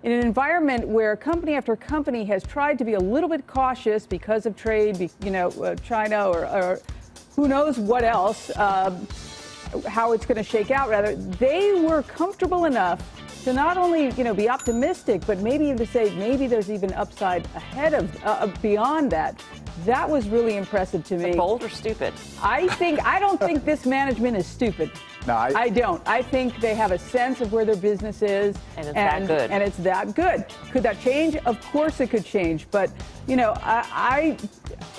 In an environment where company after company has tried to be a little bit cautious because of trade, China or who knows what else, how it's going to shake out, rather, they were comfortable enough to not only, be optimistic, but maybe even to say maybe there's even upside ahead of beyond that. That was really impressive to me. Bold or stupid? I don't think this management is stupid. No, I don't. I think they have a sense of where their business is. And it's that good. And it's that good. Could that change? Of course it could change. But,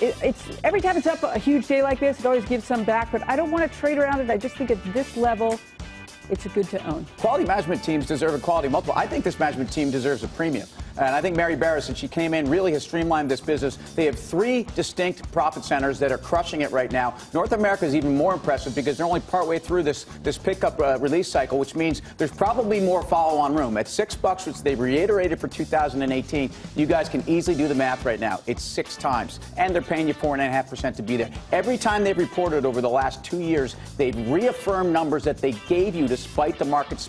it's every time it's up a huge day like this, it always gives some back. But I don't want to trade around it. I just think at this level, it's good to own. Quality management teams deserve a quality multiple. I think this management team deserves a premium. And I think Mary Barra, since she came in, really has streamlined this business. They have 3 distinct profit centers that are crushing it right now. North America is even more impressive because they're only partway through this pickup release cycle, which means there's probably more follow-on room. At $6, which they reiterated for 2018, you guys can easily do the math right now. It's 6 times. And they're paying you 4.5% to be there. Every time they've reported over the last 2 years, they've reaffirmed numbers that they gave you despite the market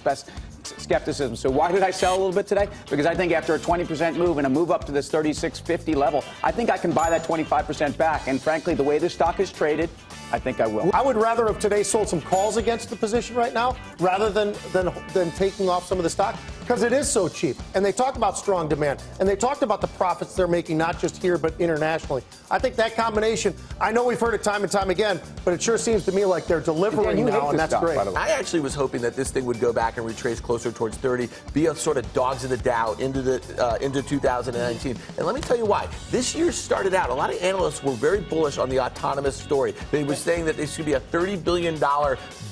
skepticism. So why did I sell a little bit today? Because I think after a 20% move and a move up to this 36.50 level, I think I can buy that 25% back. And frankly, the way this stock is traded, I think I will. I would rather have today sold some calls against the position right now rather than taking off some of the stock because it is so cheap. And they talk about strong demand. And they talked about the profits they're making, not just here, but internationally. I think that combination, I know we've heard it time and time again, but it sure seems to me like they're delivering now, and that's great. I actually was hoping that this thing would go back and retrace closer towards 30, be a sort of dogs in the Dow into 2019. And let me tell you why. This year started out, a lot of analysts were very bullish on the autonomous story. They were saying that this should be a $30 billion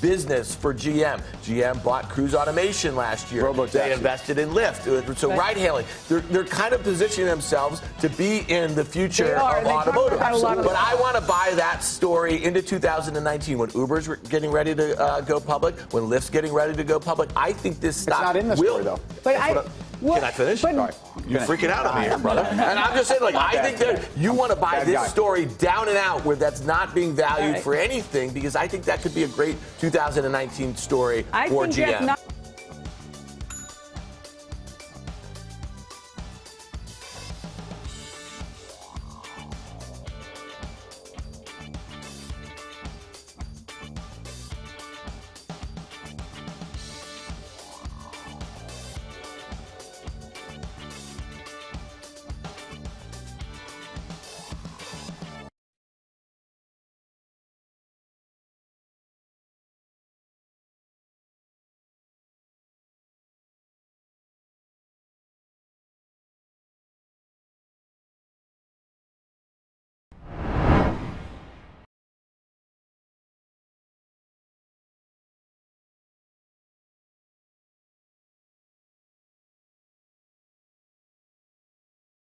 business for GM. GM bought Cruise Automation last year. They invested in Lyft. So ride-hailing. They're kind of positioning themselves to be in the future of automotive. But I want to buy that story into 2019 when Uber's getting ready to go public, when Lyft's getting ready to go public. I think this stock it's not in the story, though. But can I finish? Sorry. You're freaking out on me here, brother. And I'm just saying, I think that you want to buy this story down and out where that's not being valued for anything because I think that could be a great 2019 story for GM.